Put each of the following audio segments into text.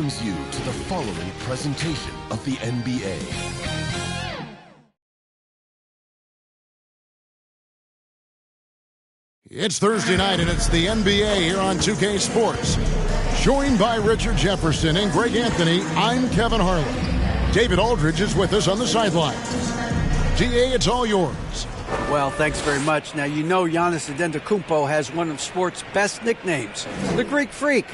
welcomes you to the following presentation of the NBA. It's Thursday night, and it's the NBA here on 2K Sports. Joined by Richard Jefferson and Greg Anthony, I'm Kevin Harlan. David Aldridge is with us on the sidelines. GA, it's all yours. Well, thanks very much. Now, you know Giannis Antetokounmpo has one of sports' best nicknames, the Greek Freak.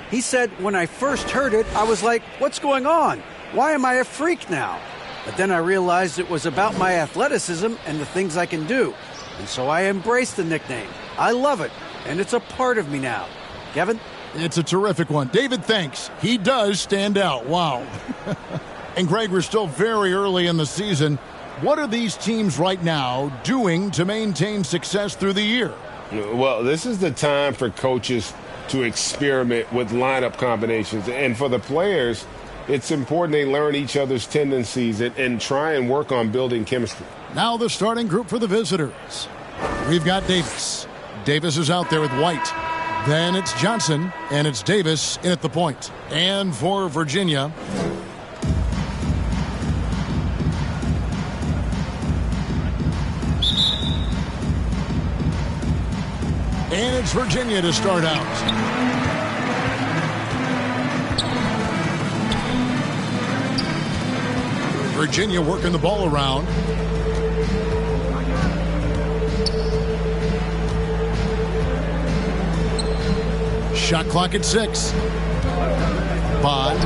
He said, when I first heard it, I was like, what's going on? Why am I a freak now? But then I realized it was about my athleticism and the things I can do. And so I embraced the nickname. I love it, and it's a part of me now. Kevin? It's a terrific one. David, thanks. He does stand out. Wow. And Greg, we're still very early in the season. What are these teams right now doing to maintain success through the year? Well, this is the time for coaches to experiment with lineup combinations. And for the players, it's important they learn each other's tendencies and try and work on building chemistry. Now the starting group for the visitors. We've got Davis. Davis is out there with White. Then it's Johnson, and it's Davis in at the point. And for Virginia, and it's Virginia to start out. Virginia working the ball around. Shot clock at 6. Bond.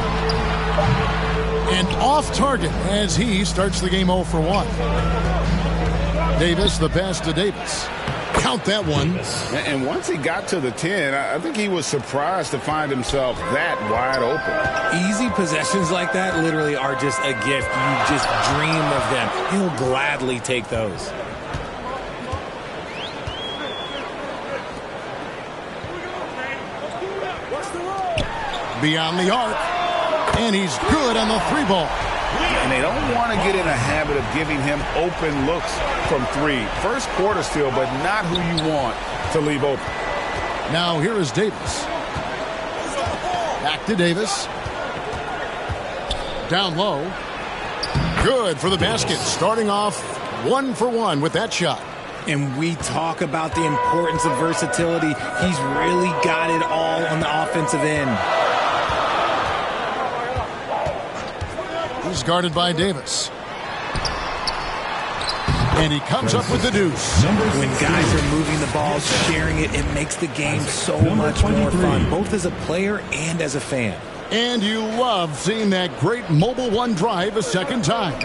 And off target as he starts the game 0 for 1. Davis, the pass to Davis. Count that one. And once he got to the 10, I think he was surprised to find himself that wide open. Easy possessions like that literally are just a gift. You just dream of them. He'll gladly take those. Beyond the arc. And he's good on the 3-ball. And they don't want to get in a habit of giving him open looks from 3. First quarter still, but not who you want to leave open. Now here is Davis. Back to Davis. Down low. Good for the basket. Starting off 1 for 1 with that shot. And we talk about the importance of versatility. He's really got it all on the offensive end. He's guarded by Davis. And he comes up with the deuce. When guys are moving the ball, sharing it, it makes the game so much more fun, both as a player and as a fan. And you love seeing that great mobile one drive a second time.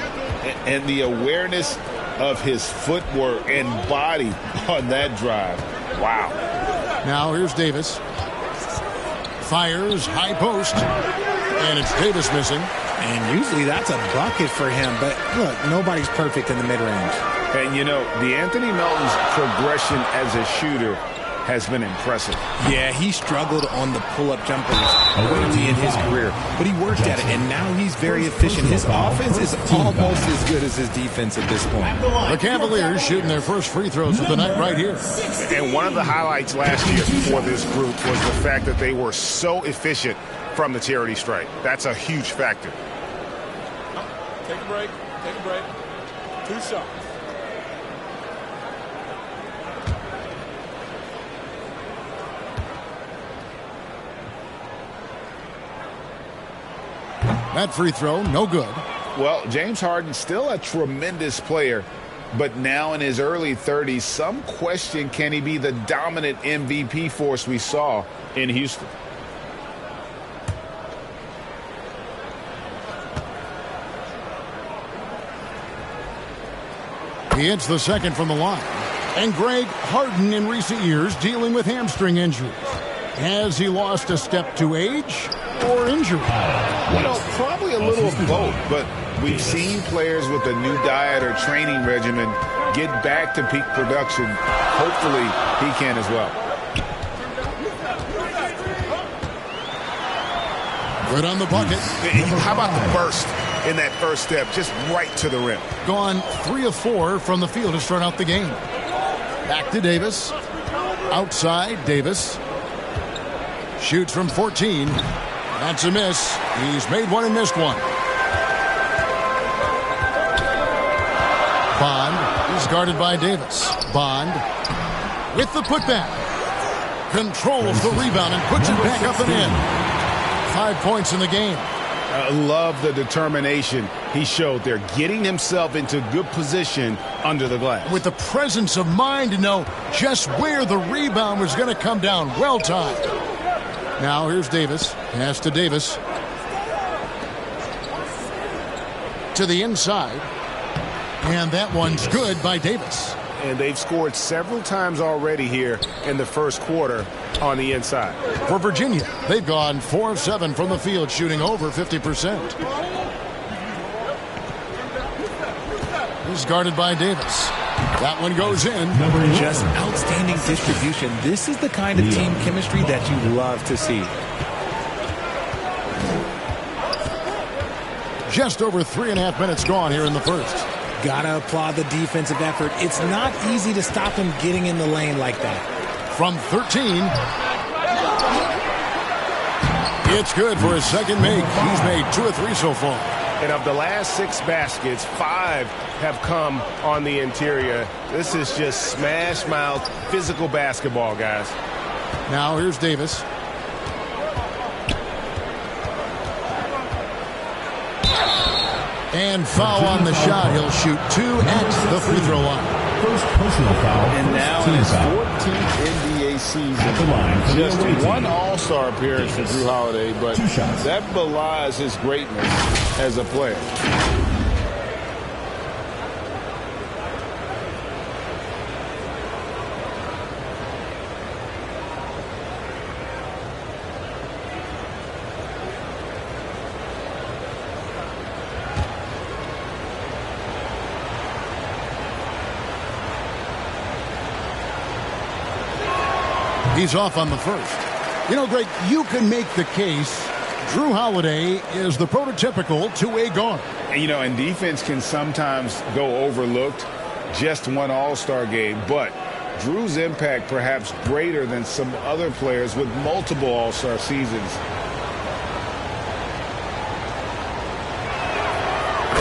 And the awareness of his footwork and body on that drive. Wow. Now here's Davis. Fires, high post. And it's Davis missing. And usually that's a bucket for him. But look, nobody's perfect in the mid-range. And, you know, DeAnthony Melton's progression as a shooter has been impressive. Yeah, he struggled on the pull-up jumpers early in his career. But he worked at it, and now he's very efficient. His offense is almost as good as his defense at this point. The Cavaliers shooting their first free throws of the night right here. And one of the highlights last year for this group was the fact that they were so efficient from the charity stripe. That's a huge factor. Take a break. Take a break. 2 shots. That free throw, no good. Well, James Harden still a tremendous player, but now in his early 30s, some question, can he be the dominant MVP force we saw in Houston? He hits the second from the line. And Greg, Harden in recent years dealing with hamstring injuries. Has he lost a step to age or injury? You know, probably a little of both, but we've seen players with a new diet or training regimen get back to peak production. Hopefully, he can as well. Good on the bucket. How about the burst in that first step, just right to the rim? Gone 3 of 4 from the field to start out the game. Back to Davis. Outside, Davis. Shoots from 14. That's a miss. He's made one and missed one. Bond is guarded by Davis. Bond with the putback. Controls the rebound and puts it back up and in. 5 points in the game. I love the determination he showed there, getting himself into good position under the glass. With the presence of mind to know just where the rebound was going to come down. Well timed. Now here's Davis. Pass to Davis. To the inside. And that one's good by Davis. And they've scored several times already here in the first quarter on the inside. For Virginia, they've gone 4 of 7 from the field, shooting over 50%. He's guarded by Davis. That one goes in. Just outstanding distribution. This is the kind of team chemistry that you love to see. Just over 3.5 minutes gone here in the first. Gotta applaud the defensive effort. It's not easy to stop him getting in the lane like that. From 13. It's good for his second make. He's made 2 of 3 so far. And of the last 6 baskets, 5 have come on the interior. This is just smash mouth physical basketball, guys. Now here's Davis. And foul on the shot. He'll shoot 2 at the free throw line. First personal foul. And now in his 14th NBA season, just 1 All-Star appearance for Drew Holiday, but that belies his greatness as a player. He's off on the first. You know, Greg, you can make the case Drew Holiday is the prototypical two-way guard. And, you know, and defense can sometimes go overlooked. Just 1 All-Star game, but Drew's impact perhaps greater than some other players with multiple All-Star seasons.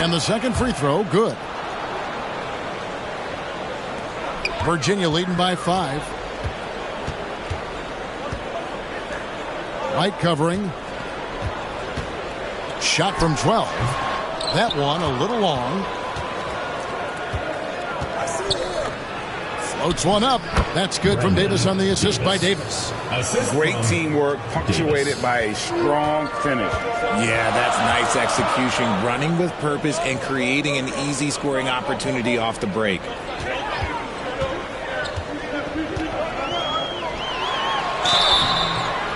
And the second free throw, good. Virginia leading by 5. White covering. Shot from 12. That one a little long. Floats one up. That's good from Davis on the assist by Davis. Great teamwork punctuated by a strong finish. Yeah, that's nice execution. Running with purpose and creating an easy scoring opportunity off the break.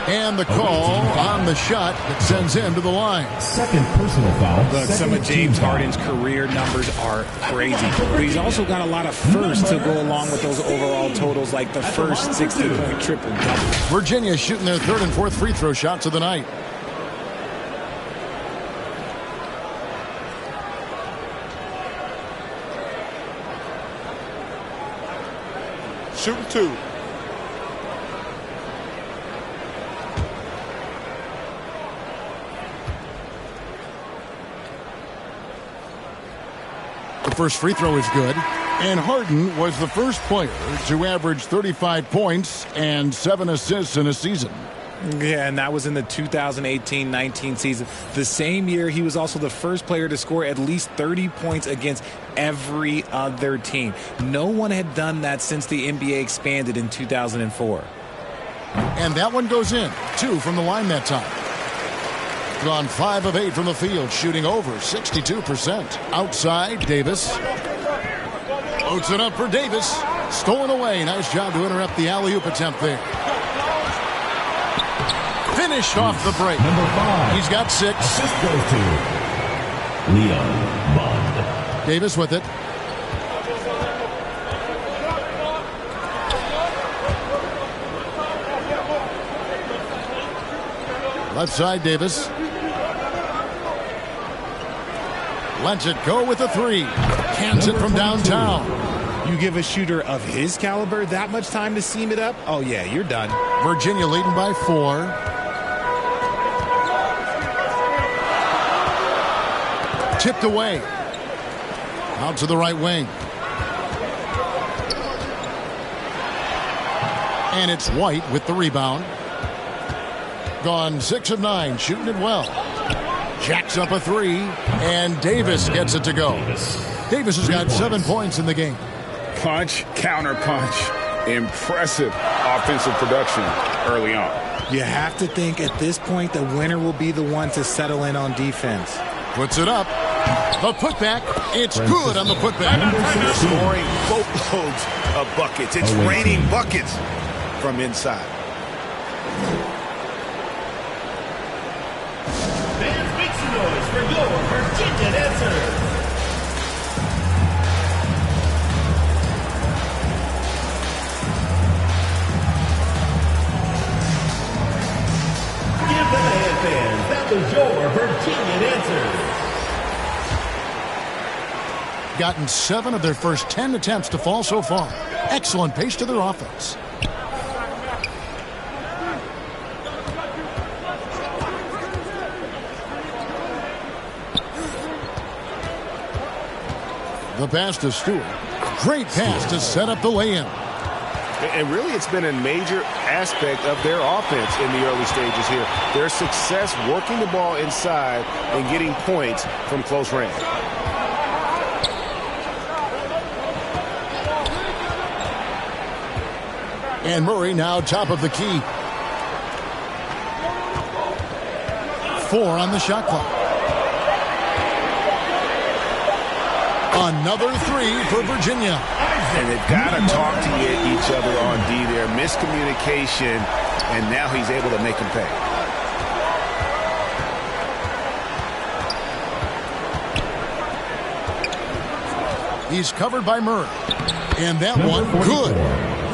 And the call on the shot that sends him to the line. Second personal foul. Look, some of James Harden's career numbers are crazy, but he's also got a lot of firsts to go along with those overall totals, like the first 60-point triple-double. Virginia shooting their 3rd and 4th free throw shots of the night. Shooting 2. The first free throw is good. And Harden was the first player to average 35 points and 7 assists in a season. Yeah, and that was in the 2018-19 season. The same year, he was also the first player to score at least 30 points against every other team. No one had done that since the NBA expanded in 2004. And that one goes in. 2 from the line that time. Gone 5 of 8 from the field, shooting over 62%. Outside, Davis. Floats it up for Davis. Stolen away. Nice job to interrupt the alley-oop attempt there. Finished off the break. Number 5. He's got 6. Assist goes to Leon Bond. Davis with it. Left side, Davis. Lets it go with a 3. Cans it from downtown. You give a shooter of his caliber that much time to seam it up? Oh, yeah, you're done. Virginia leading by 4. Tipped away. Out to the right wing. And it's White with the rebound. Gone 6 of 9, shooting it well. Jacks up a 3, and Davis gets it to go. Davis has got 7 points in the game. Punch, counter punch. Impressive offensive production early on. You have to think at this point the winner will be the one to settle in on defense. Puts it up. The putback. It's good on the putback. Scoring boatloads of buckets. It's raining buckets from inside. Fans, make some noise for your Virginia dancers. Give them a hand, fans. That was your Virginia dancers. Gotten 7 of their first 10 attempts to fall so far. Excellent pace to their offense. The pass to Stewart. Great pass to set up the lay-in. And really, it's been a major aspect of their offense in the early stages here. Their success working the ball inside and getting points from close range. And Murray now top of the key. 4 on the shot clock. Another 3 for Virginia. And they've got to talk to each other on D there. Miscommunication, and now he's able to make them pay. He's covered by Murray. And that one, good.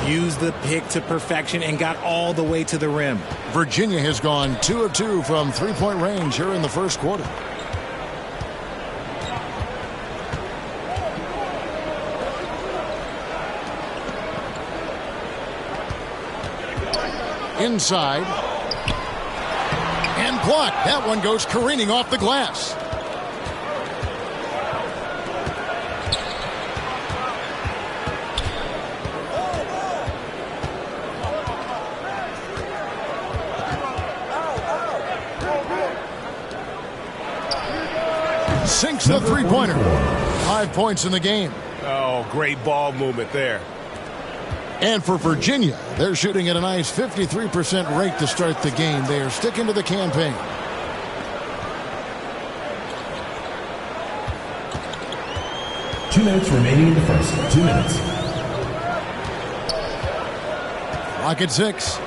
Used the pick to perfection and got all the way to the rim. Virginia has gone 2 of 2 from three-point range here in the first quarter. Inside. And blocked. That one goes careening off the glass. Sinks the three-pointer. 5 points in the game. Oh, great ball movement there. And for Virginia, they're shooting at a nice 53% rate to start the game. They are sticking to the campaign. Two minutes remaining in the first. 2 minutes. Clock at 6.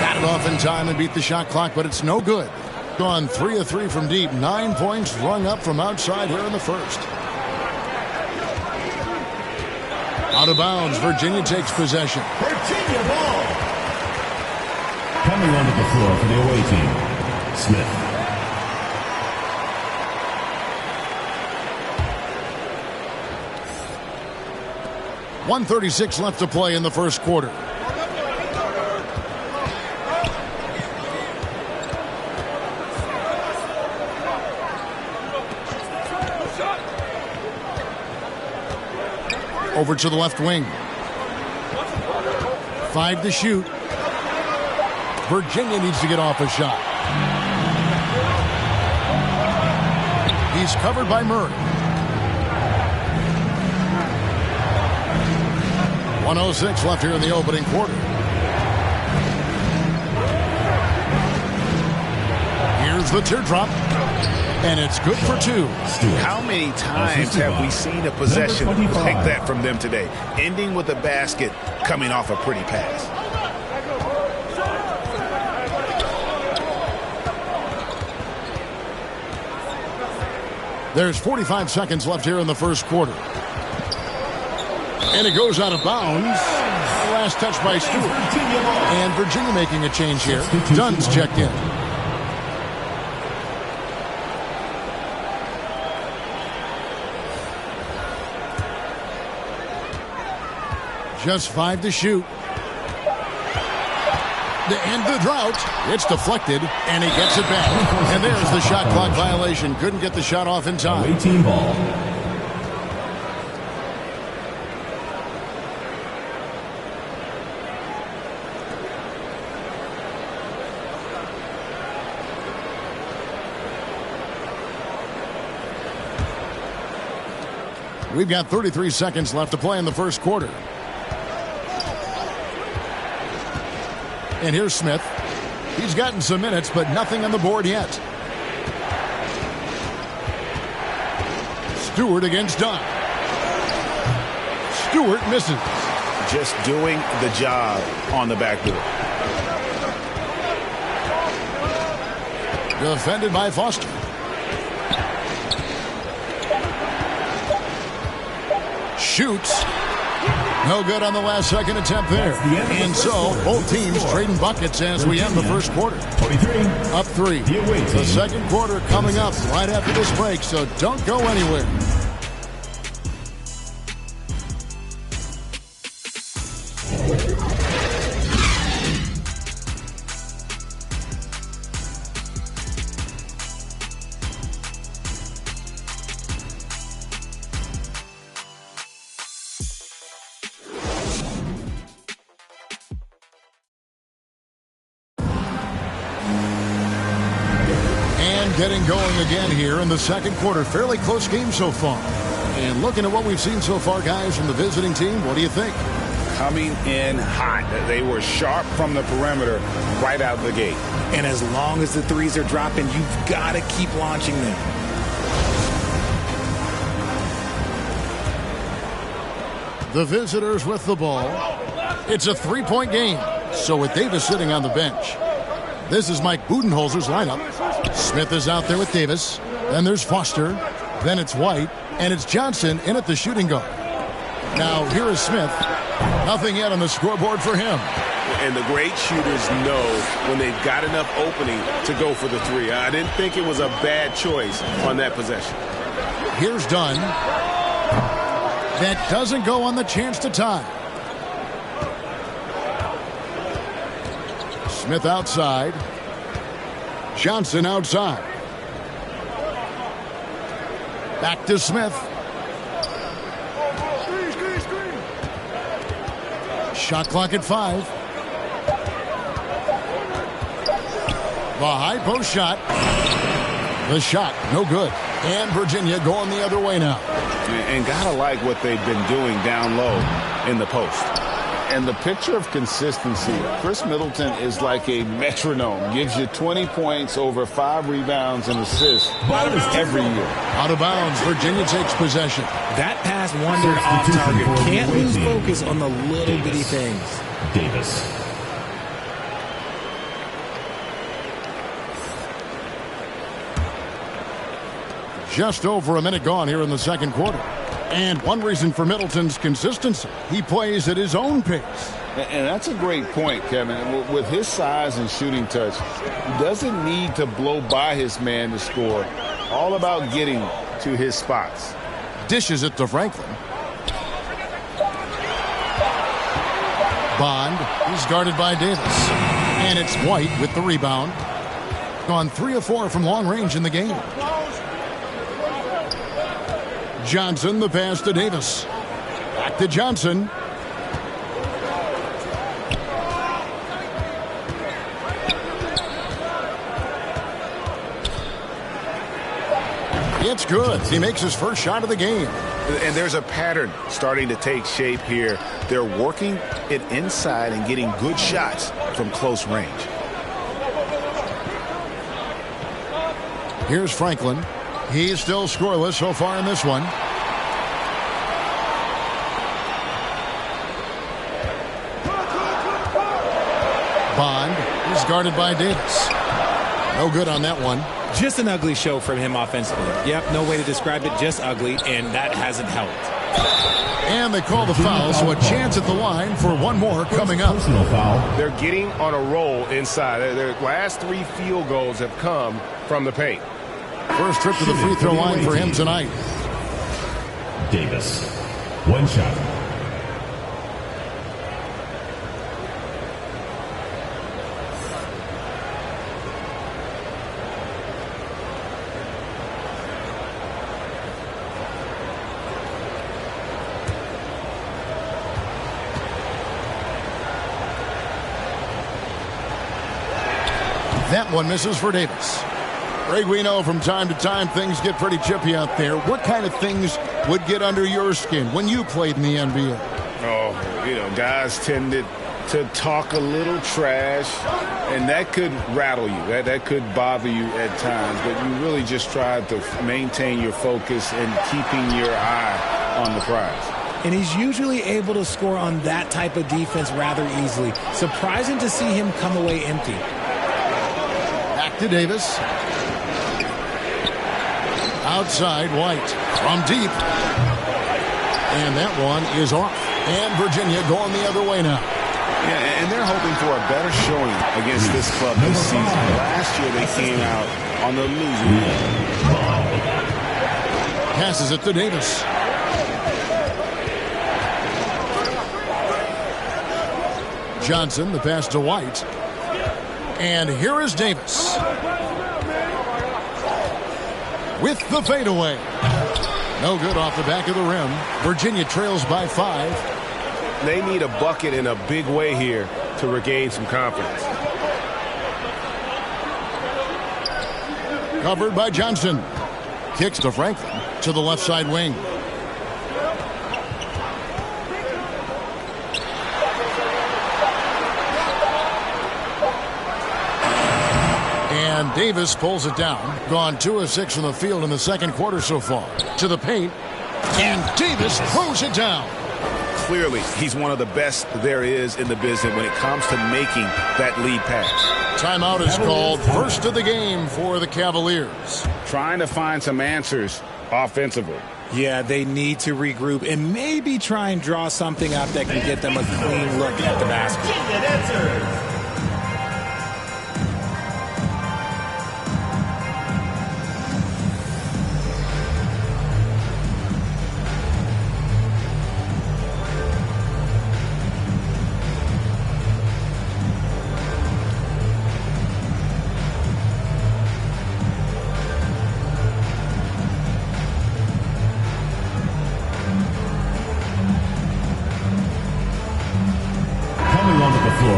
Got it off in time and beat the shot clock, but it's no good. Gone 3 of 3 from deep. 9 points rung up from outside here in the first. Out of bounds. Virginia takes possession. Virginia ball. Coming onto the floor for the away team, Smith. .136 left to play in the first quarter. Over to the left wing. 5 to shoot. Virginia needs to get off a shot. He's covered by Murray. 1:06 left here in the opening quarter. Here's the teardrop. And it's good for 2. How many times have we seen a possession like that from them today? Ending with a basket, coming off a pretty pass. There's 45 seconds left here in the first quarter. And it goes out of bounds. Last touch by Stewart. And Virginia making a change here. Dunn's checked in. Just 5 to shoot. To end the drought, it's deflected, and he gets it back. And there's the shot clock violation. Couldn't get the shot off in time. 18 ball. We've got 33 seconds left to play in the first quarter. And here's Smith. He's gotten some minutes, but nothing on the board yet. Stewart against Dunn. Stewart misses. Just doing the job on the backboard. Defended by Foster. Shoots. No good on the last second attempt there. And so both teams trading buckets as we end the first quarter. Up 3. The second quarter coming up right after this break, so don't go anywhere. Getting going again here in the second quarter. Fairly close game so far. And looking at what we've seen so far, guys, from the visiting team, what do you think? Coming in hot. They were sharp from the perimeter right out of the gate. And as long as the threes are dropping, you've got to keep launching them. The visitors with the ball. It's a three-point game. So with Davis sitting on the bench, this is Mike Budenholzer's lineup. Smith is out there with Davis. Then there's Foster. Then it's White. And it's Johnson in at the shooting guard. Now, here is Smith. Nothing yet on the scoreboard for him. And the great shooters know when they've got enough opening to go for the three. I didn't think it was a bad choice on that possession. Here's Dunn. That doesn't go on the chance to tie. Smith outside. Johnson outside. Back to Smith. Shot clock at 5. The high post shot. The shot, no good. And Virginia going the other way now. And gotta like what they've been doing down low in the post. And the picture of consistency, Chris Middleton is like a metronome. Gives you 20 points, over 5 rebounds and assists every year. Out of bounds, Virginia takes possession. That pass wandered off target. Can't lose focus on the little bitty things. Davis. Just over a minute gone here in the second quarter. And one reason for Middleton's consistency, he plays at his own pace. And that's a great point, Kevin. With his size and shooting touch, he doesn't need to blow by his man to score. All about getting to his spots. Dishes it to Franklin. Bond, he's guarded by Davis. And it's White with the rebound. Gone 3 of 4 from long range in the game. Johnson, the pass to Davis. Back to Johnson. It's good. He makes his first shot of the game. And there's a pattern starting to take shape here. They're working it inside and getting good shots from close range. Here's Franklin. He's still scoreless so far in this one. Bond is guarded by Davis. No good on that one. Just an ugly show from him offensively. Yep, no way to describe it, just ugly, and that hasn't helped. And they call the foul, so a chance at the line for one more coming up. Personal foul. They're getting on a roll inside. Their last 3 field goals have come from the paint. First trip to the free throw line for him tonight. Davis. One shot. That one misses for Davis. Greg, we know from time to time things get pretty chippy out there. What kind of things would get under your skin when you played in the NBA? Oh, guys tended to talk a little trash, and that could rattle you. That could bother you at times, but you really just tried to maintain your focus and keeping your eye on the prize. And he's usually able to score on that type of defense rather easily. Surprising to see him come away empty. Back to Davis. Outside, White from deep. And that one is off. And Virginia going the other way now. Yeah, and they're hoping for a better showing against this club this season. Last year they came out on the losing end. Passes it to Davis. Johnson, the pass to White. And here is Davis. With the fadeaway. No good off the back of the rim. Virginia trails by 5. They need a bucket in a big way here to regain some confidence. Covered by Johnson. Kicks to Franklin to the left side wing. And Davis pulls it down. Gone 2 of 6 from the field in the second quarter so far. To the paint. And Davis throws it down. Clearly, he's one of the best there is in the business when it comes to making that lead pass. Timeout is called. First of the game for the Cavaliers. Trying to find some answers offensively. Yeah, they need to regroup and maybe try and draw something up that can get them a clean look at the basket.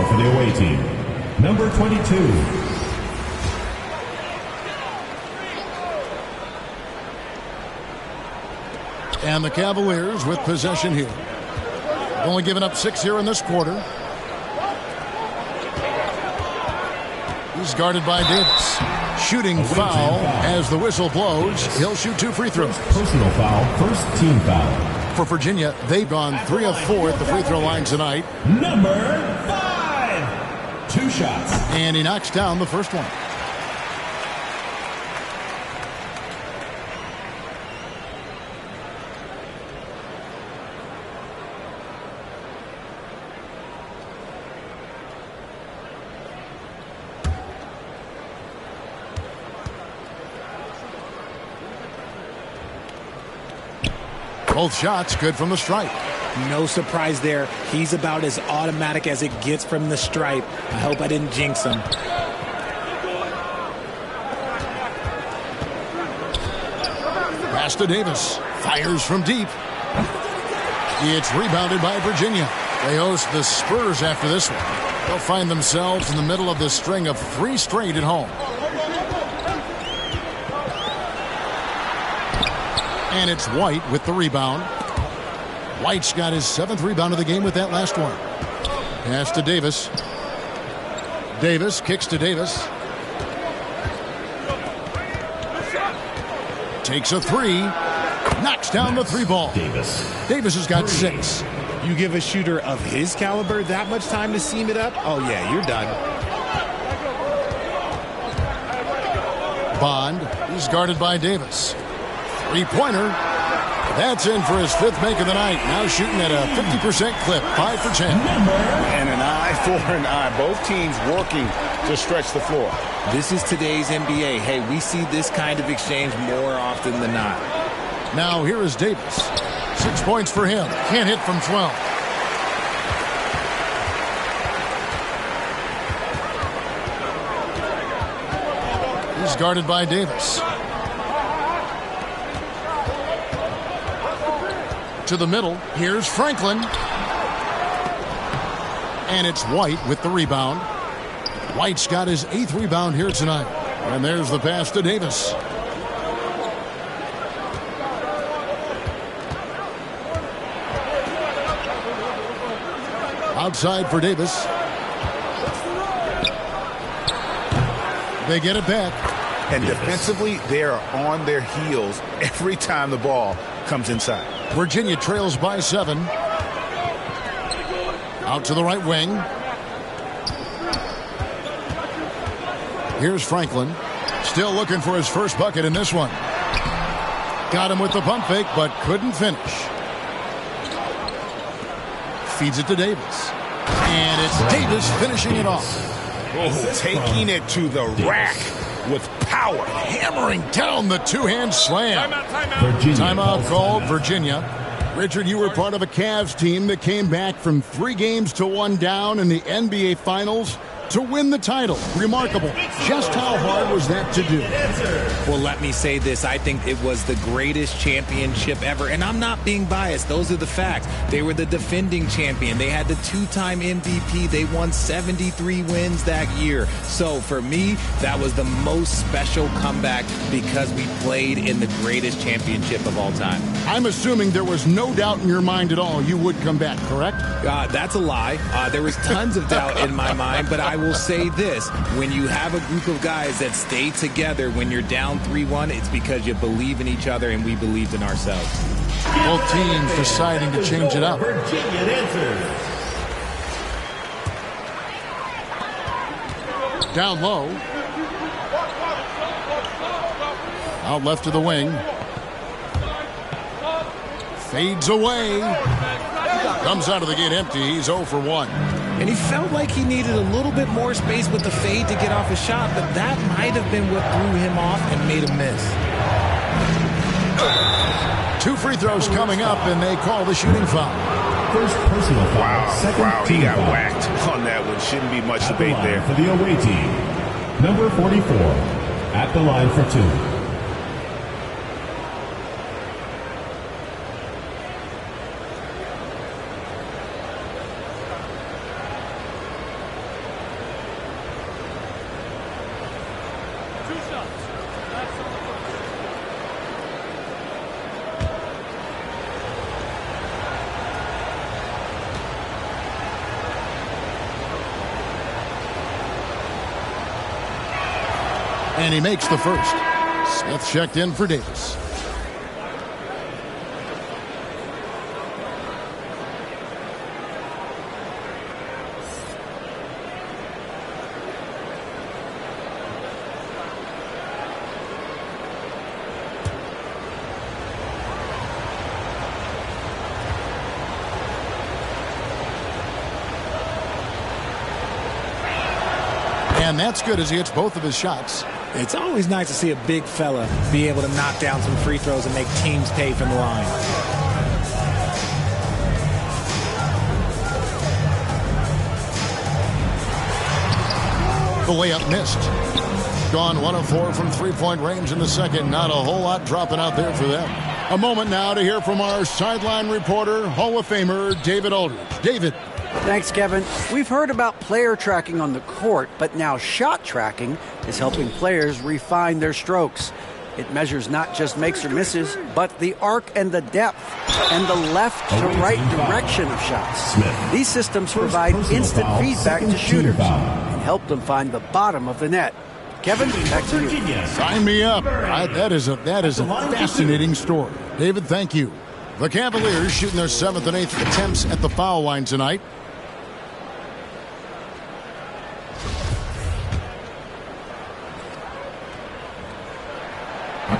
For the away team, number 22. And the Cavaliers with possession here. Only given up 6 here in this quarter. He's guarded by Davis. Shooting foul as the whistle blows. He'll shoot 2 free throws. Personal foul, first team foul. For Virginia, they've gone 3 of 4 at the free throw line tonight. Number 5. 2 shots. And he knocks down the first one. Both shots good from the stripe. No surprise there. He's about as automatic as it gets from the stripe. I hope I didn't jinx him. Pass to Davis. Fires from deep. It's rebounded by Virginia. They host the Spurs after this one. They'll find themselves in the middle of this string of 3 straight at home. And it's White with the rebound. White's got his 7th rebound of the game with that last one. Pass to Davis. Davis kicks to Davis. Takes a 3. Knocks down the 3 ball. Davis has got 6. You give a shooter of his caliber that much time to seam it up? Oh, yeah, you're done. Bond is guarded by Davis. 3-pointer. That's in for his 5th make of the night. Now shooting at a 50% clip. 5 for 10. And an eye for an eye. Both teams working to stretch the floor. This is today's NBA. Hey, we see this kind of exchange more often than not. Now here is Davis. 6 points for him. Can't hit from 12. He's guarded by Davis. To the middle. Here's Franklin. And it's White with the rebound. White's got his 8th rebound here tonight. And there's the pass to Davis. Outside for Davis. They get it back. And defensively, they are on their heels every time the ball comes inside. Virginia trails by 7. Out to the right wing. Here's Franklin. Still looking for his first bucket in this one. Got him with the pump fake, but couldn't finish. Feeds it to Davis. And it's Davis finishing it off. Oh, taking it to the rack with power. Hammering down the two-hand slam. Virginia. Timeout called, Virginia. Richard, you were part of a Cavs team that came back from 3 games to 1 down in the NBA Finals to win the title. Remarkable. Just how hard was that to do? Well, let me say this. I think it was the greatest championship ever. And I'm not being biased. Those are the facts. They were the defending champion. They had the 2-time MVP. They won 73 wins that year. So for me, that was the most special comeback because we played in the greatest championship of all time. I'm assuming there was no doubt in your mind at all you would come back, correct? That's a lie. There was tons of doubt in my mind, but I will say this. When you have a group of guys that stay together when you're down 3-1, it's because you believe in each other and we believed in ourselves. Both teams deciding to change it up. Virginia answers. Down low. Out left to the wing. Fades away. Comes out of the gate empty. He's 0 for 1. And he felt like he needed a little bit more space with the fade to get off his shot, but that might have been what threw him off and made him miss. 2 free throws coming up, and they call the shooting foul. First personal foul. Second He team got foul. whacked on that one. Shouldn't be much At the debate line there. for the away team. Number 44. At the line for 2. And he makes the first. Smith checked in for Davis. And that's good as he hits both of his shots. It's always nice to see a big fella be able to knock down some free throws and make teams pay from the line. The layup missed. Gone 1 of 4 from three-point range in the second. Not a whole lot dropping out there for them. A moment now to hear from our sideline reporter, Hall of Famer David Aldridge. David. Thanks, Kevin. We've heard about player tracking on the court, but now shot tracking is helping players refine their strokes. It measures not just makes or misses, but the arc and the depth and the left to right direction of shots. These systems provide instant feedback to shooters and help them find the bottom of the net. Kevin, back to you. Sign me up. That is a fascinating story. David, thank you. The Cavaliers shooting their 7th and 8th attempts at the foul line tonight.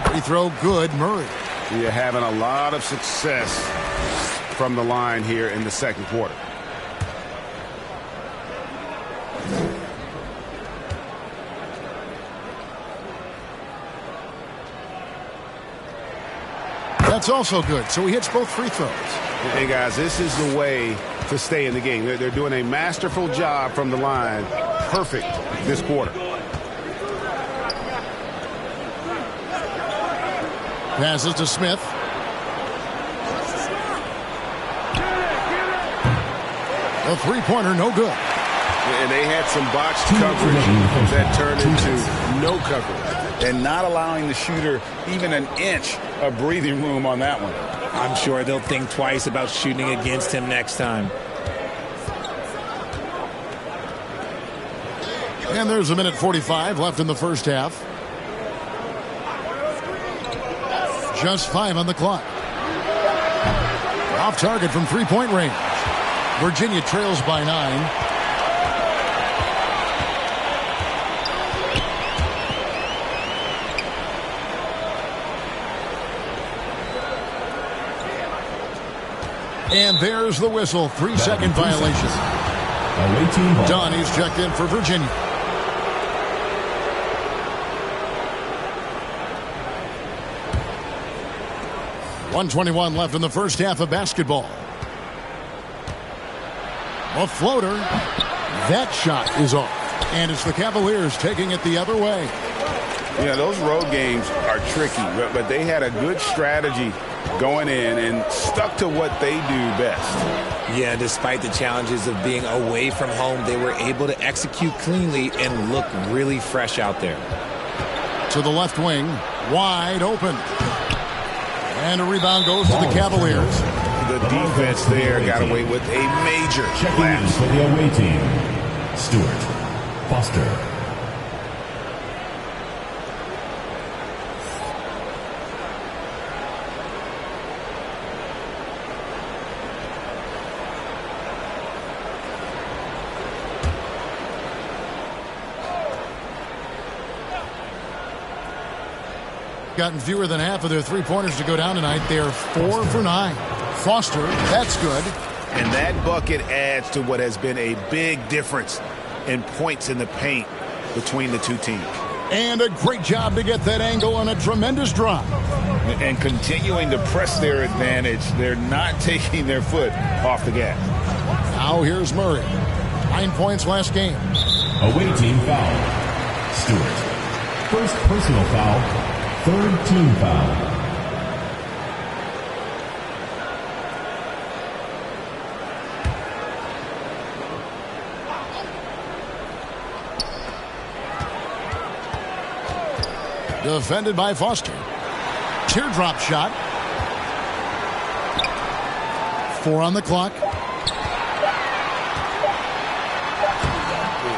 Free throw good. Murray. You're having a lot of success from the line here in the second quarter. That's also good. So he hits both free throws. Hey, guys, this is the way to stay in the game. They're doing a masterful job from the line. Perfect this quarter. Passes to Smith. A three-pointer, no good. And they had some botched coverage that turned into no coverage. And not allowing the shooter even an inch of breathing room on that one. I'm sure they'll think twice about shooting against him next time. And there's a minute 45 left in the first half. Just 5 on the clock. Off target from three-point range. Virginia trails by 9. And there's the whistle. 3-second violation. Donnie's checked in for Virginia. .121 left in the first half of basketball. A floater. That shot is off. And it's the Cavaliers taking it the other way. Yeah, those road games are tricky, but they had a good strategy going in and stuck to what they do best. Yeah, despite the challenges of being away from home, they were able to execute cleanly and look really fresh out there. To the left wing, wide open. And a rebound goes to the Cavaliers. The defense there got away with a major lapse. For the away team, Stewart, Foster. Gotten fewer than half of their three-pointers to go down tonight. They're 4 for 9. Foster, that's good. And that bucket adds to what has been a big difference in points in the paint between the two teams. And a great job to get that angle on a tremendous drop. And continuing to press their advantage. They're not taking their foot off the gas. Now here's Murray. 9 points last game. Away team foul. Stewart. First personal foul. Third team foul. Defended by Foster. Teardrop shot. 4 on the clock.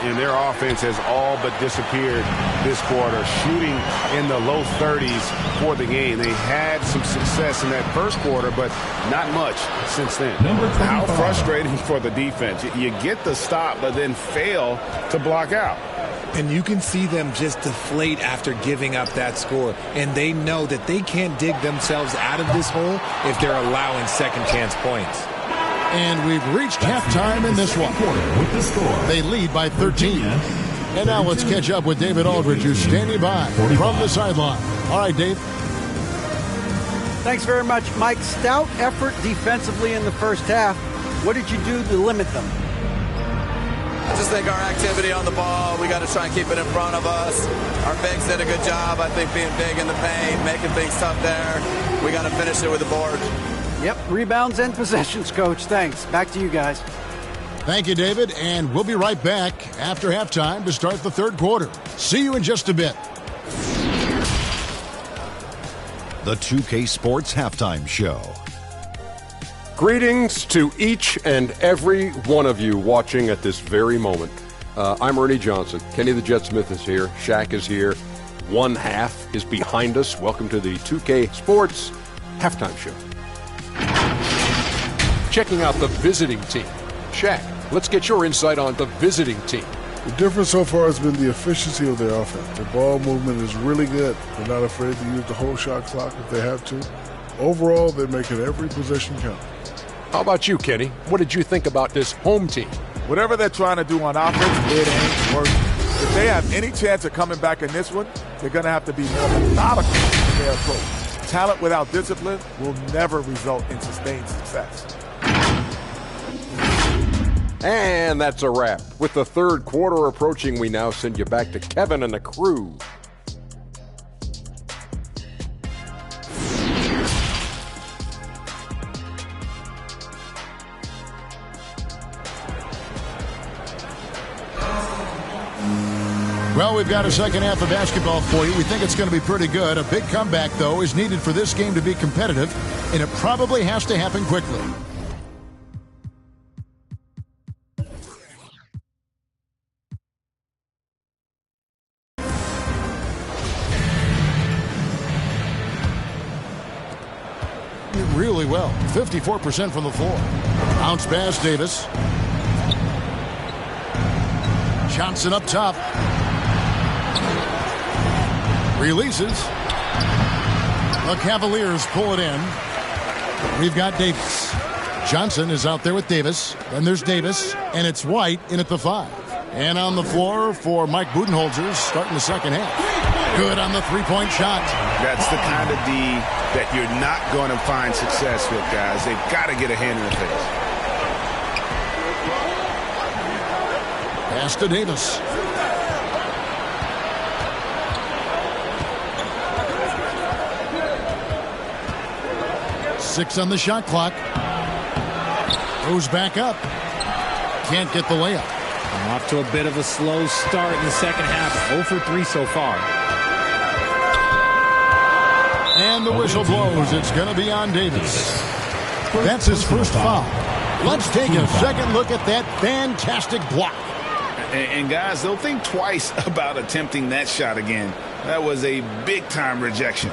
And their offense has all but disappeared this quarter, shooting in the low 30s for the game. They had some success in that first quarter, but not much since then. How frustrating for the defense. You get the stop, but then fail to block out. And you can see them just deflate after giving up that score. And they know that they can't dig themselves out of this hole if they're allowing second chance points. And we've reached halftime in this one. With the score. They lead by 13. And now let's catch up with David Aldridge, who's standing by from the sideline. All right, Dave. Thanks very much, Mike. Stout effort defensively in the first half. What did you do to limit them? I just think our activity on the ball, we got to try and keep it in front of us. Our bigs did a good job, I think, being big in the paint, making things tough there. We got to finish it with the board. Yep, rebounds and possessions, Coach. Thanks. Back to you guys. Thank you, David. And we'll be right back after halftime to start the third quarter. See you in just a bit. The 2K Sports Halftime Show. Greetings to each and every one of you watching at this very moment. I'm Ernie Johnson. Kenny the Jet Smith is here. Shaq is here. One half is behind us. Welcome to the 2K Sports Halftime Show. Checking out the visiting team. Shaq, let's get your insight on the visiting team. The difference so far has been the efficiency of their offense. Their ball movement is really good. They're not afraid to use the whole shot clock if they have to. Overall, they're making every possession count. How about you, Kenny? What did you think about this home team? Whatever they're trying to do on offense, it ain't working. If they have any chance of coming back in this one, they're going to have to be more methodical in their approach. Talent without discipline will never result in sustained success. And that's a wrap. With the third quarter approaching, we now send you back to Kevin and the crew. Well, we've got a second half of basketball for you. We think it's going to be pretty good. A big comeback, though, is needed for this game to be competitive, and it probably has to happen quickly. Really well. 54% from the floor. Bounce pass, Davis. Johnson up top. Releases. The Cavaliers pull it in. We've got Davis. Johnson is out there with Davis. Then there's Davis, and it's White in at the 5. And on the floor for Mike Budenholzer starting the second half. Good on the three-point shot. That's the kind of D that you're not going to find success with, guys. They've got to get a hand in the face. Pass to Davis. Six on the shot clock. Goes back up. Can't get the layup. Off to a bit of a slow start in the second half. 0 for 3 so far. And the whistle blows. It's going to be on Davis. That's his first foul. Let's take a second look at that fantastic block. And guys, they'll think twice about attempting that shot again. That was a big-time rejection.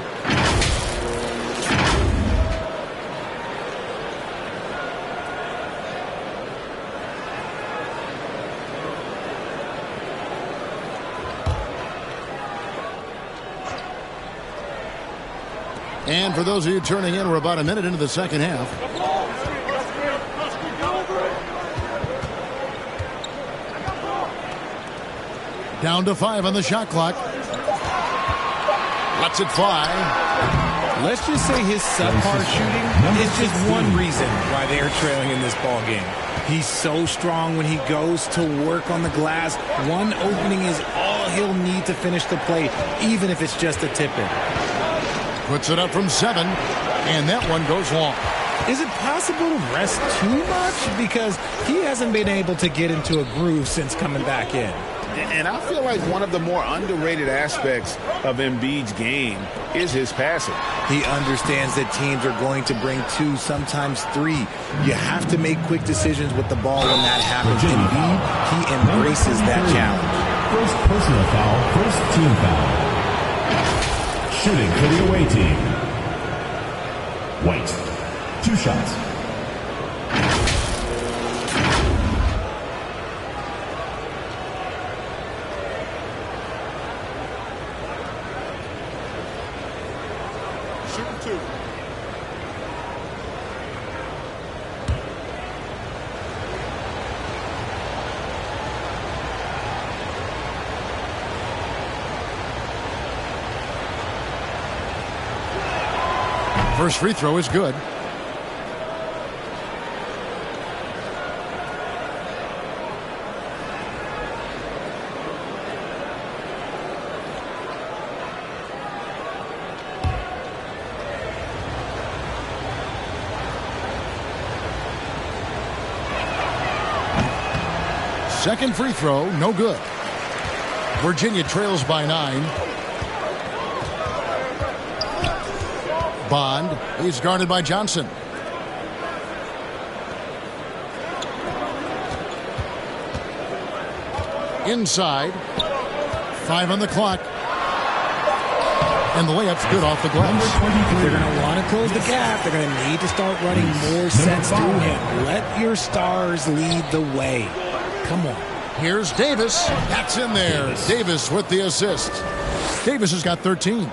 And for those of you turning in, we're about a minute into the second half. Down to 5 on the shot clock. Lets it fly. Let's just say his subpar shooting is just one reason why they are trailing in this ball game. He's so strong when he goes to work on the glass. One opening is all he'll need to finish the play, even if it's just a tip-in. Puts it up from 7, and that one goes long. Is it possible to rest too much? Because he hasn't been able to get into a groove since coming back in. And I feel like one of the more underrated aspects of Embiid's game is his passing. He understands that teams are going to bring 2, sometimes 3. You have to make quick decisions with the ball when that happens. Embiid, he embraces that challenge. First personal foul, first team foul. Shooting for the away team. White, 2 shots. Shooting 2. First free throw is good. Second free throw, no good. Virginia trails by 9. Bond, he's guarded by Johnson. Inside, 5 on the clock. And the layup's good off the glass. They're going to want to close the gap. They're going to need to start running more sets through him. Let your stars lead the way. Come on. Here's Davis. That's in there. Davis with the assist. Davis has got 13.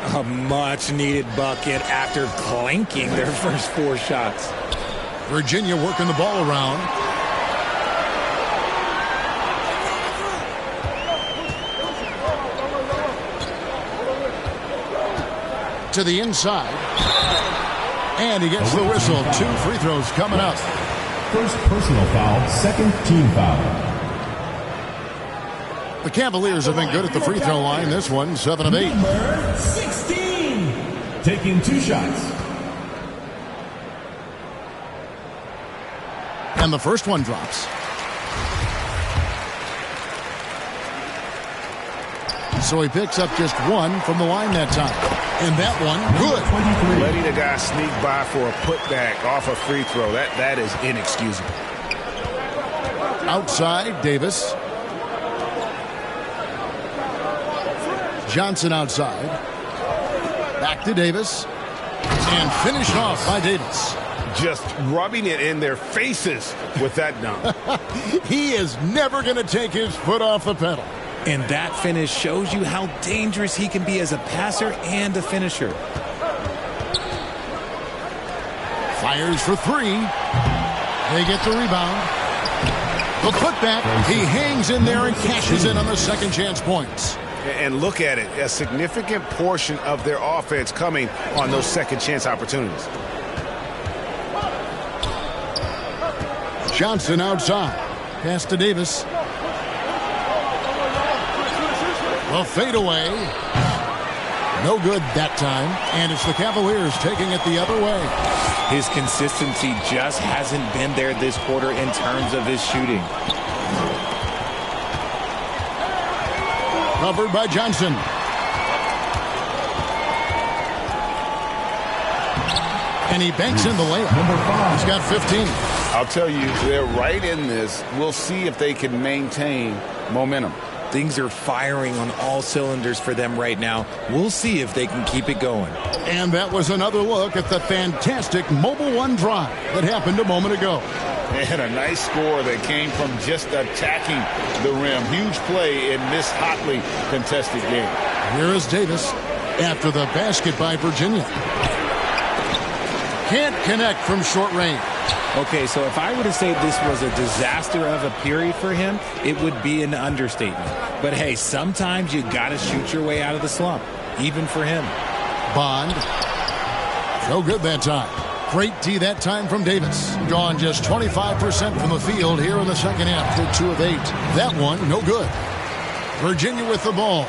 A much-needed bucket after clanking their first 4 shots. Virginia working the ball around. To the inside. And he gets the whistle. 2 free throws coming up. First personal foul, second team foul. The Cavaliers have been good at the free throw line. This one, 7 of 8. Number 16, taking 2 shots. And the first one drops. So he picks up just one from the line that time. And that one, good. Letting a guy sneak by for a putback off a free throw, that is inexcusable. Outside, Davis. Johnson outside. Back to Davis. And finished off by Davis. Just rubbing it in their faces with that dunk. He is never going to take his foot off the pedal. And that finish shows you how dangerous he can be as a passer and a finisher. Fires for three. They get the rebound. The putback. He hangs in there and cashes in on the second chance points. And look at it. A significant portion of their offense coming on those second chance opportunities. Johnson outside. Pass to Davis. The fadeaway. No good that time. And it's the Cavaliers taking it the other way. His consistency just hasn't been there this quarter in terms of his shooting. Covered by Johnson. And he banks in the layup. He's got 15. I'll tell you, they're right in this. We'll see if they can maintain momentum. Things are firing on all cylinders for them right now. We'll see if they can keep it going. And that was another look at the fantastic Mobile One drive that happened a moment ago. And a nice score that came from just attacking the rim. Huge play in this hotly contested game. Here is Davis after the basket by Virginia. Can't connect from short range. Okay, so if I were to say this was a disaster of a period for him, it would be an understatement. But hey, sometimes you got to shoot your way out of the slump, even for him. Bond. No good that time. Great D that time from Davis. Gone just 25% from the field here in the second half for 2 of 8. That one, no good. Virginia with the ball.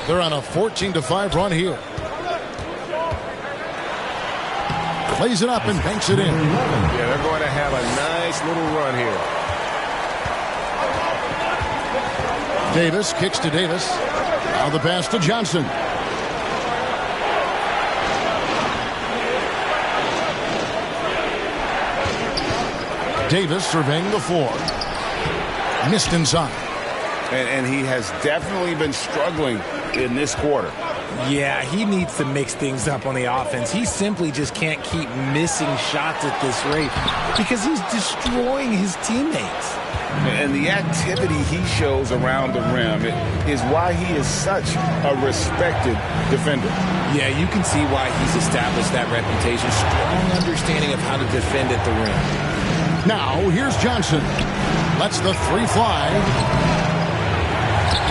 They're on a 14-5 run here. Plays it up and banks it in. Yeah, they're going to have a nice little run here. Davis kicks to Davis. Now the pass to Johnson. Davis surveying the floor. Missed inside. And he has definitely been struggling in this quarter. Yeah, he needs to mix things up on the offense. He simply just can't keep missing shots at this rate because he's destroying his teammates. And the activity he shows around the rim is why he is such a respected defender. Yeah, you can see why he's established that reputation. Strong understanding of how to defend at the rim. Now, here's Johnson. Lets the three fly.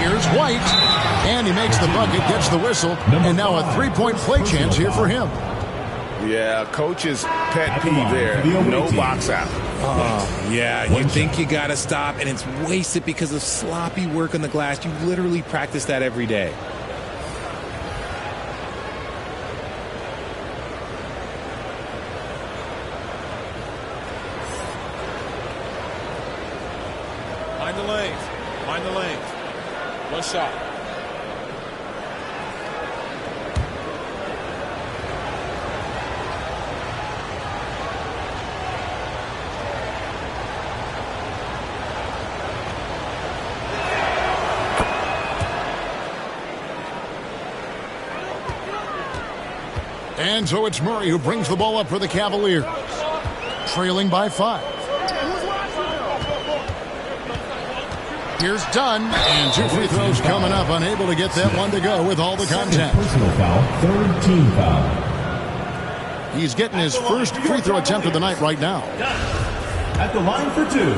Here's White. And he makes the bucket, gets the whistle. And now a three-point play chance here for him. Yeah, coach's pet peeve there. No box out. Yeah, you think you got to stop, and it's wasted because of sloppy work on the glass. You literally practice that every day. Mind the lanes. Mind the lanes. One shot. And so it's Murray who brings the ball up for the Cavaliers. Trailing by 5. Here's Dunn. And 2 free throws coming up. Unable to get that one to go with all the contact. Personal foul, third team foul. He's getting his first free throw attempt of the night right now. At the line for 2.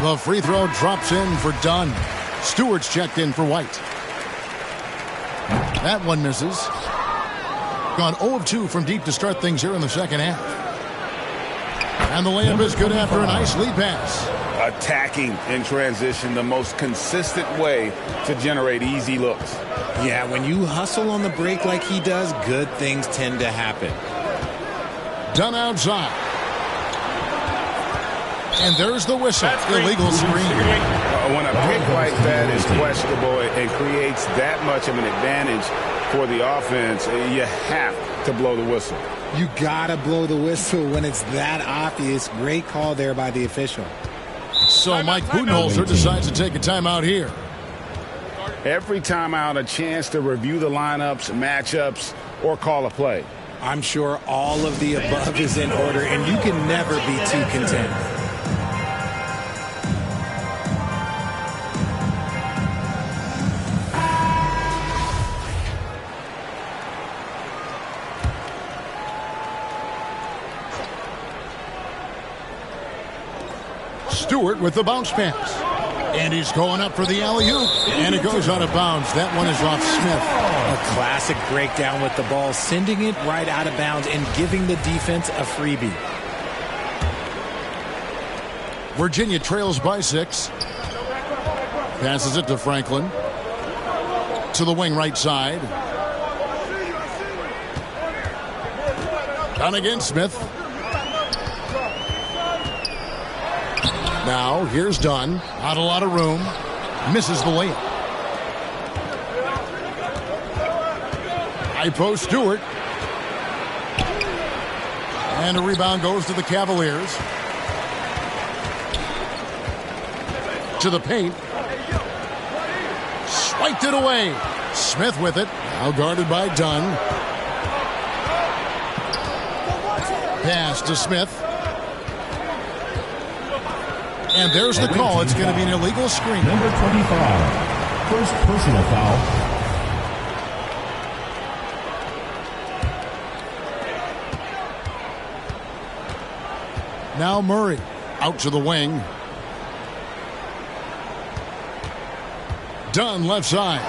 The free throw drops in for Dunn. Stewart's checked in for White. That one misses. Gone 0 of 2 from deep to start things here in the second half. And the layup is good after a nice lead pass. Attacking in transition, the most consistent way to generate easy looks. Yeah, when you hustle on the break like he does, good things tend to happen. Dunn outside. And there's the whistle. Illegal screen. When a pick like that is questionable and creates that much of an advantage for the offense, you have to blow the whistle. You got to blow the whistle when it's that obvious. Great call there by the official. So Mike Budenholzer decides to take a timeout here. Every timeout, a chance to review the lineups, matchups, or call a play. I'm sure all of the above is in order, and you can never be too content. Stewart with the bounce pass. And he's going up for the alley-oop. And it goes out of bounds. That one is off Smith. A classic breakdown with the ball, sending it right out of bounds and giving the defense a freebie. Virginia trails by 6. Passes it to Franklin. To the wing right side. Down again, Smith. Now, here's Dunn. Not a lot of room. Misses the layup. High post Stewart. And a rebound goes to the Cavaliers. To the paint. Swiped it away. Smith with it. Now guarded by Dunn. Pass to Smith. And there's the call. It's going to be an illegal screen. Number 25. First personal foul. Now Murray out to the wing. Dunn left side.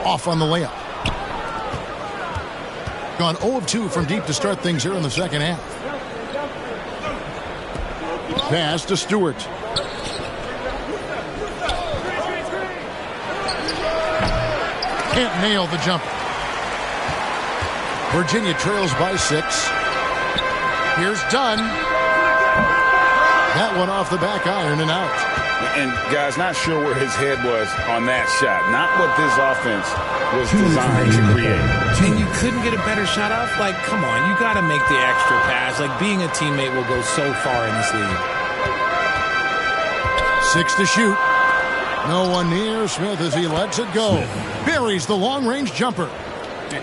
Off on the layup. Gone 0 of 2 from deep to start things here in the second half. Pass to Stewart. Can't nail the jumper. Virginia trails by 6. Here's Dunn. That one off the back iron and out. And, guys, not sure where his head was on that shot. Not what this offense was designed to create. And you couldn't get a better shot off? Like, come on, you got to make the extra pass. Like, being a teammate will go so far in this league. 6 to shoot. No one near Smith as he lets it go. Buries the long-range jumper.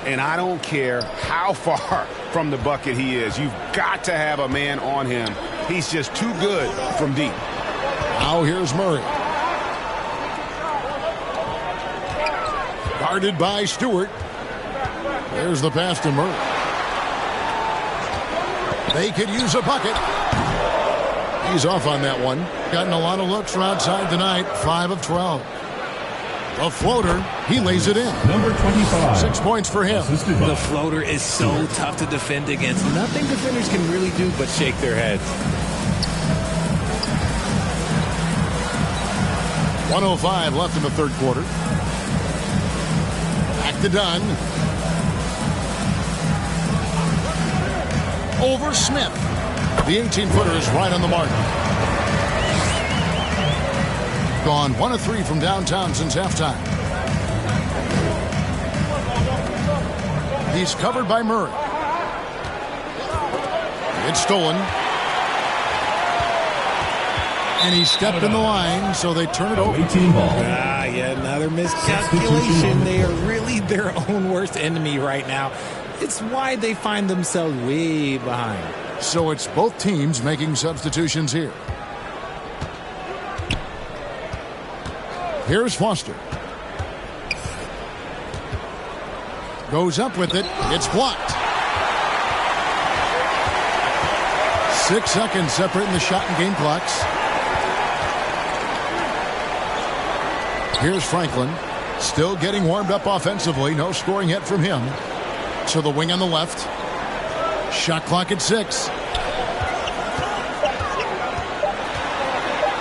And I don't care how far from the bucket he is. You've got to have a man on him. He's just too good from deep. Now here's Murray. Guarded by Stewart. There's the pass to Murray. They could use a bucket. He's off on that one. Gotten a lot of looks from outside tonight. 5 of 12. A floater. He lays it in. Number 25. 6 points for him. The floater is so tough to defend against. Nothing defenders can really do but shake their heads. 1:05 left in the third quarter. Back to Dunn. Over Smith. The 18-footer is right on the mark. Gone 1 of 3 from downtown since halftime. He's covered by Murray. It's stolen. And he stepped in the line, so they turn it over. 18 ball. Yeah, another miscalculation. They are really their own worst enemy right now. It's why they find themselves way behind. So it's both teams making substitutions here. Here's Foster. Goes up with it. It's blocked. 6 seconds separating the shot and game clocks. Here's Franklin. Still getting warmed up offensively. No scoring yet from him. To the wing on the left. Shot clock at 6.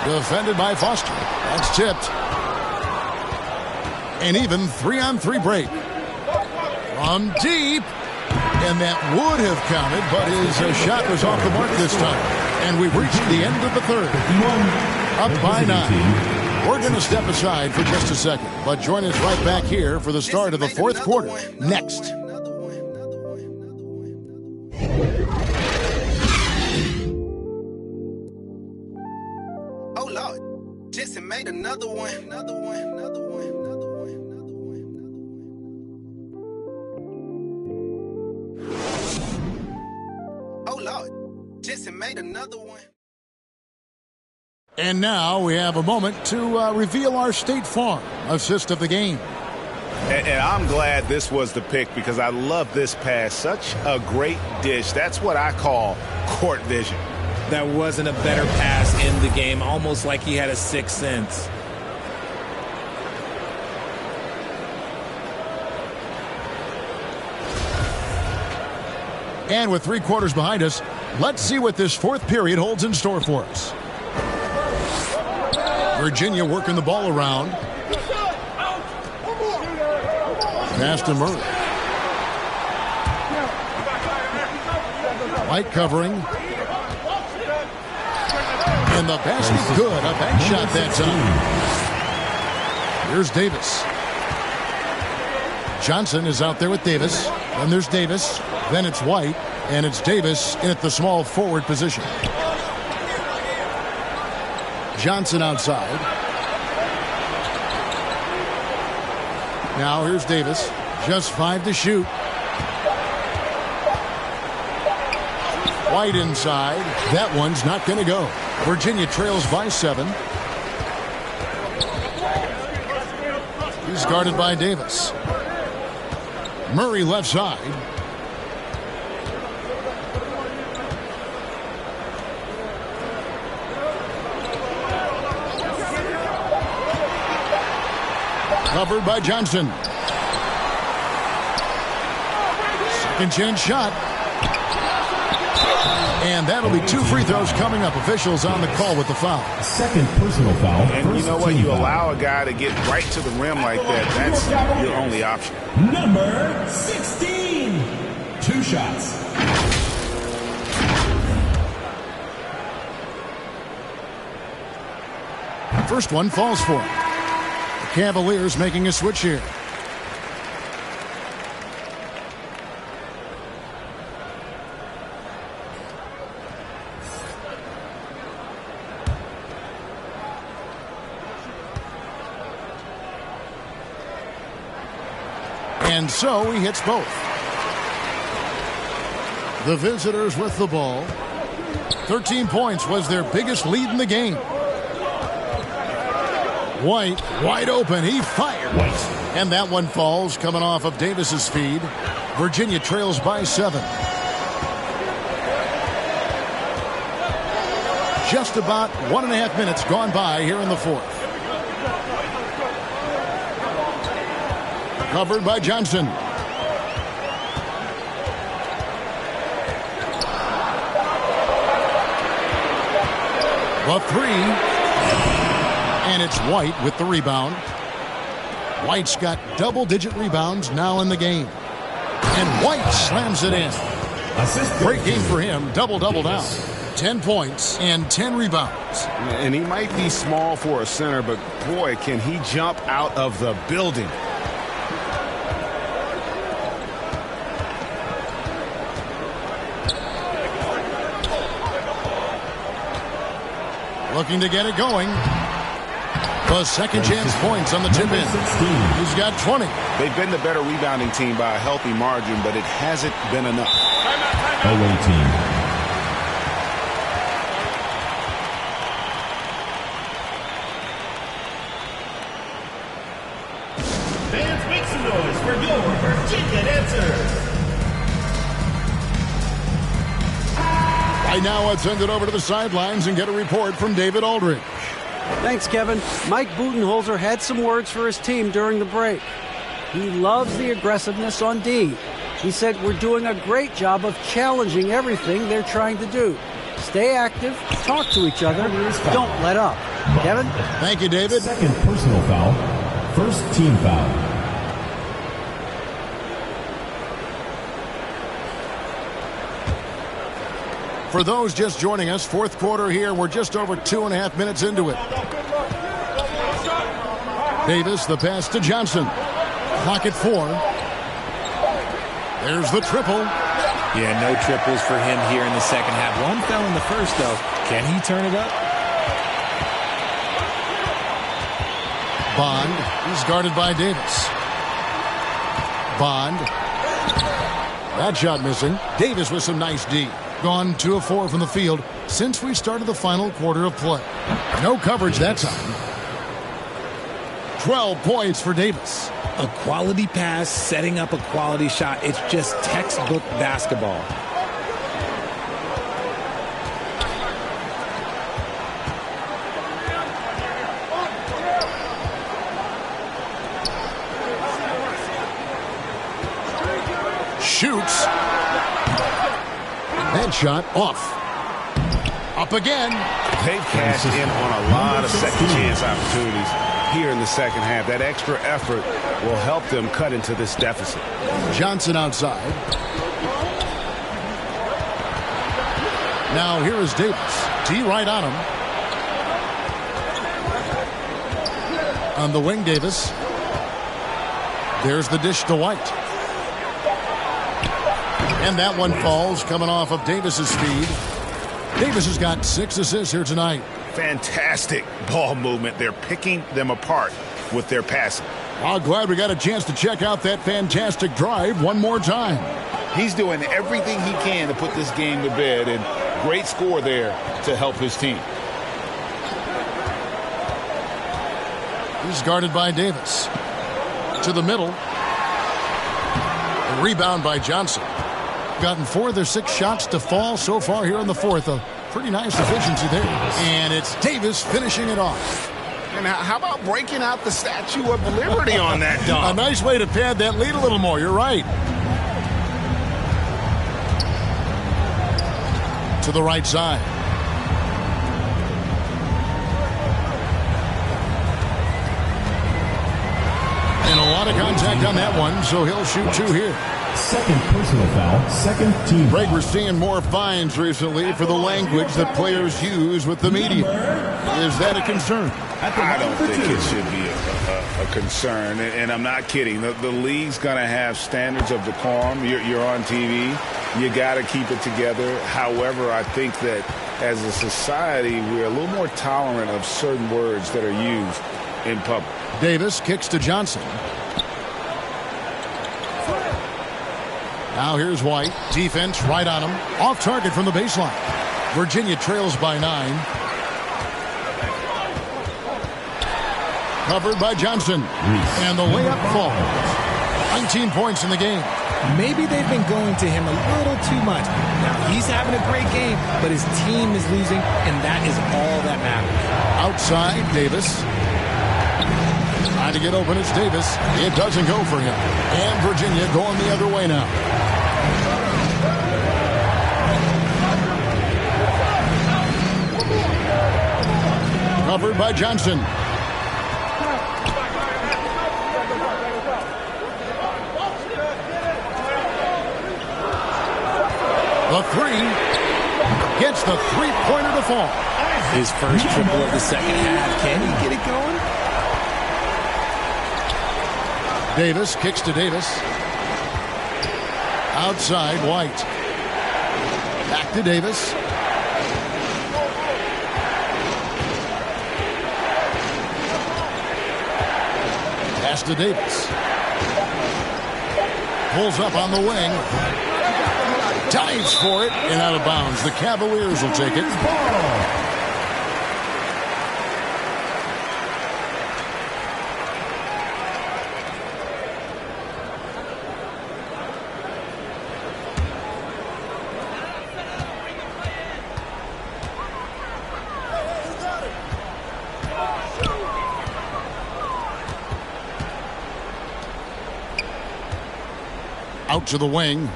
Defended by Foster. That's tipped. An even 3-on-3 break. From deep. And that would have counted, but his shot was off the mark this time. And we've reached the end of the third. Up by 9. We're going to step aside for just a second, but join us right back here for the start of the fourth quarter next. Oh, Lord. Jesse made another one. Oh, Lord. Jesse made another one. And now we have a moment to reveal our State Farm assist of the game. And I'm glad this was the pick because I love this pass. Such a great dish. That's what I call court vision. That wasn't a better pass in the game, almost like he had a sixth sense. And with 3 quarters behind us, let's see what this fourth period holds in store for us. Virginia working the ball around. Pass to Murray. White covering. And the basket good. A bank shot that time. Here's Davis. Johnson is out there with Davis. Then there's Davis. Then it's White. And it's Davis in at the small forward position. Johnson outside. Now here's Davis. Just 5 to shoot. White inside. That one's not going to go. Virginia trails by 7. He's guarded by Davis. Murray left side. Covered by Johnson. Second chance shot. And that'll be 2 free throws coming up. Officials on the call with the foul. Second personal foul. And you know what? You allow a guy to get right to the rim like that. That's your only option. Number 16. 2 shots. First one falls for him. The Cavaliers making a switch here. And so he hits both. The visitors with the ball. 13 points was their biggest lead in the game. White, wide open. He fired. And that one falls coming off of Davis's feed. Virginia trails by 7. Just about 1.5 minutes gone by here in the fourth. Covered by Johnson. The 3. And it's White with the rebound. White's got double-digit rebounds now in the game. And White slams it in. Great game for him. Double-double now. 10 points and 10 rebounds. And he might be small for a center, but boy, can he jump out of the building. Looking to get it going. The second chance points on the tip in. He's got 20. They've been the better rebounding team by a healthy margin, but it hasn't been enough. Away team. Fans, make some noise for your Virginia answers. Right now, let's send it over to the sidelines and get a report from David Aldridge. Thanks, Kevin. Mike Budenholzer had some words for his team during the break. He loves the aggressiveness on D. He said, we're doing a great job of challenging everything they're trying to do. Stay active, talk to each other, don't let up. Kevin? Thank you, David. Second personal foul. First team foul. For those just joining us, fourth quarter here. We're just over 2.5 minutes into it. Davis, the pass to Johnson. Clock at 4. There's the triple. Yeah, no triples for him here in the second half. One fell in the first, though. Can he turn it up? Bond. He's guarded by Davis. Bond. That shot missing. Davis with some nice D. Gone 2 of 4 from the field since we started the final quarter of play. No coverage that time. 12 points for Davis. A quality pass, setting up a quality shot. It's just textbook basketball. Shoots. That shot off. Up again. They've cashed in on a lot of second chance opportunities here in the second half. That extra effort will help them cut into this deficit. Johnson outside. Now here is Davis. T right on him. On the wing, Davis. There's the dish to White. And that one falls, coming off of Davis's speed. Davis has got 6 assists here tonight. Fantastic ball movement. They're picking them apart with their passing. I'm glad we got a chance to check out that fantastic drive one more time. He's doing everything he can to put this game to bed, and great score there to help his team. He's guarded by Davis. To the middle. A rebound by Johnson. Gotten 4 of their 6 shots to fall so far here in the fourth. A pretty nice efficiency there. And it's Davis finishing it off. And how about breaking out the Statue of Liberty on that dunk? A nice way to pad that lead a little more. You're right. To the right side. And a lot of contact on that one, so he'll shoot 2 here. Second personal foul, second team. Greg, we're seeing more fines recently for the language that players use with the media. Is that a concern? I don't think it should be a concern, and I'm not kidding. The league's going to have standards of decorum. You're on TV. You got to keep it together. However, I think that as a society, we're a little more tolerant of certain words that are used in public. Davis kicks to Johnson. Now here's White. Defense right on him. Off target from the baseline. Virginia trails by 9. Covered by Johnson. And the layup falls. 19 points in the game. Maybe they've been going to him a little too much. Now he's having a great game, but his team is losing, and that is all that matters. Outside, Davis. Trying to get open, it's Davis. It doesn't go for him. And Virginia going the other way now. Covered by Johnson. The 3 gets the three-pointer to fall. His first triple of the second half. Can he get it going? Davis kicks to Davis. Outside, White. Back to Davis. Pass to Davis. Pulls up on the wing. Dives for it and out of bounds. The Cavaliers will take it. Out to the wing.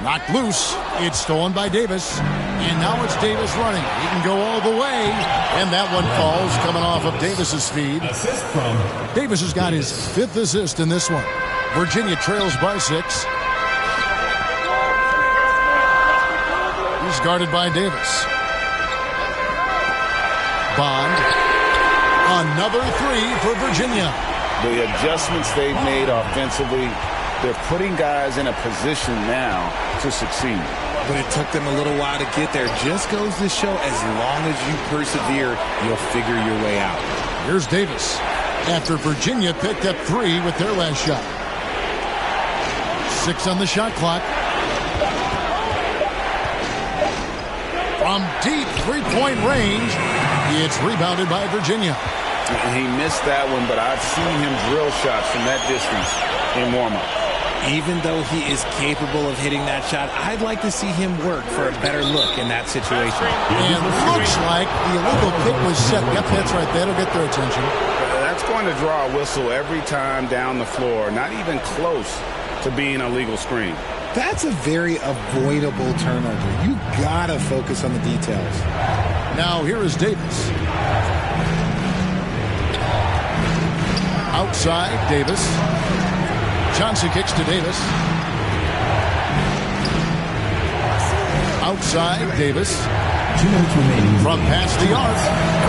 Knocked loose. It's stolen by Davis. And now it's Davis running. He can go all the way. And that one falls, coming off of Davis's speed. Davis has got his 5th assist in this one. Virginia trails by 6. He's guarded by Davis. Bond. Another three for Virginia. The adjustments they've made offensively, they're putting guys in a position now to succeed. But it took them a little while to get there. Just goes to show as long as you persevere, you'll figure your way out. Here's Davis. After Virginia picked up three with their last shot. 6 on the shot clock. From deep three-point range, it's rebounded by Virginia. He missed that one, but I've seen him drill shots from that distance in warm-up. Even though he is capable of hitting that shot, I'd like to see him work for a better look in that situation. And looks like the illegal kick was set. Yep, that's right. That'll get their attention. That's going to draw a whistle every time down the floor. Not even close to being a legal screen. That's a very avoidable turnover. You gotta focus on the details. Now here is Davis. Outside, Davis. Johnson kicks to Davis. Outside, Davis. 2 minutes remaining. From past the arc.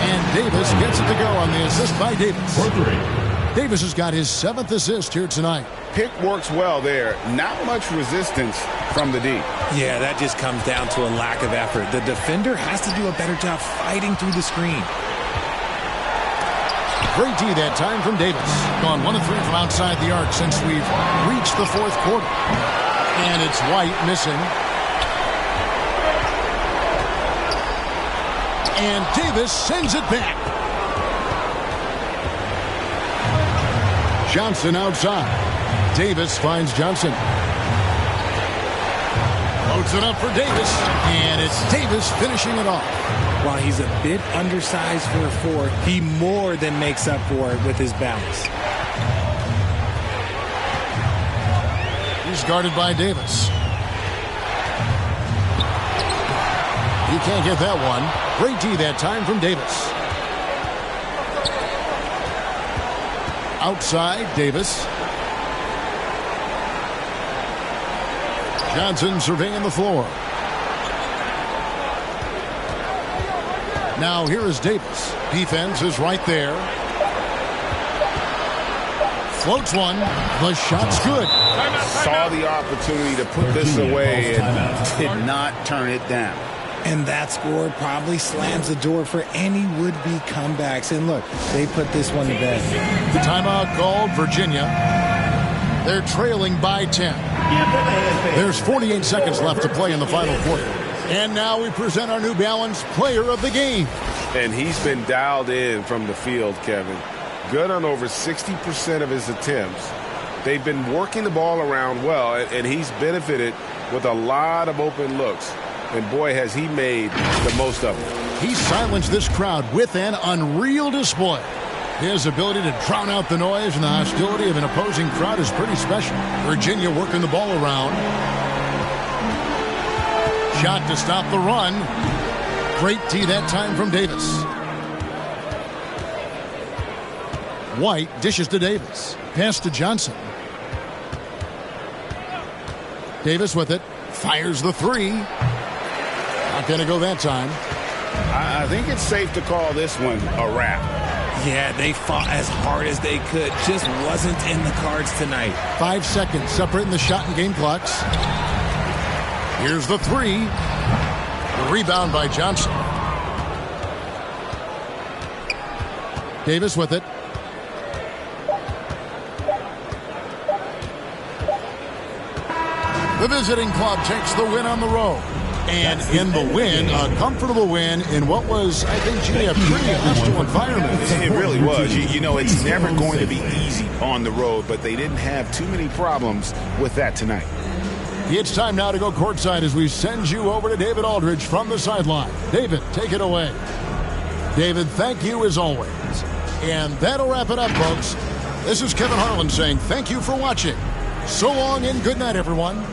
And Davis gets it to go on the assist by Davis. Davis has got his 7th assist here tonight. Pick works well there. Not much resistance from the D. Yeah, that just comes down to a lack of effort. The defender has to do a better job fighting through the screen. Great D that time from Davis. Gone 1 of 3 from outside the arc since we've reached the 4th quarter. And it's White missing. And Davis sends it back. Johnson outside. Davis finds Johnson. Loads it up for Davis. And it's Davis finishing it off. While he's a bit undersized for a 4, he more than makes up for it with his bounce. He's guarded by Davis. He can't get that one. Great D that time from Davis. Outside, Davis. Johnson surveying the floor. Now here is Davis. Defense is right there. Floats one. The shot's good. Saw the opportunity to put this away and did not turn it down. And that score probably slams the door for any would-be comebacks. And look, they put this one to bed. The timeout called Virginia. They're trailing by 10. There's 48 seconds left to play in the final quarter. And now we present our New Balance player of the game. And he's been dialed in from the field, Kevin. Good on over 60% of his attempts. They've been working the ball around well, and he's benefited with a lot of open looks. And boy, has he made the most of it. He silenced this crowd with an unreal display. His ability to drown out the noise and the hostility of an opposing crowd is pretty special. Virginia working the ball around. Shot to stop the run. Great tee that time from Davis. White dishes to Davis. Pass to Johnson. Davis with it. Fires the three. Not going to go that time. I think it's safe to call this one a wrap. Yeah, they fought as hard as they could. Just wasn't in the cards tonight. 5 seconds separating the shot and game clocks. Here's the three. The rebound by Johnson. Davis with it. The visiting club takes the win on the road. And in the win, a comfortable win in what was, I think, a pretty hostile environment. It really was. You know, it's never going to be easy on the road, but they didn't have too many problems with that tonight. It's time now to go courtside as we send you over to David Aldridge from the sideline. David, take it away. David, thank you as always. And that'll wrap it up, folks. This is Kevin Harlan saying thank you for watching. So long and good night, everyone.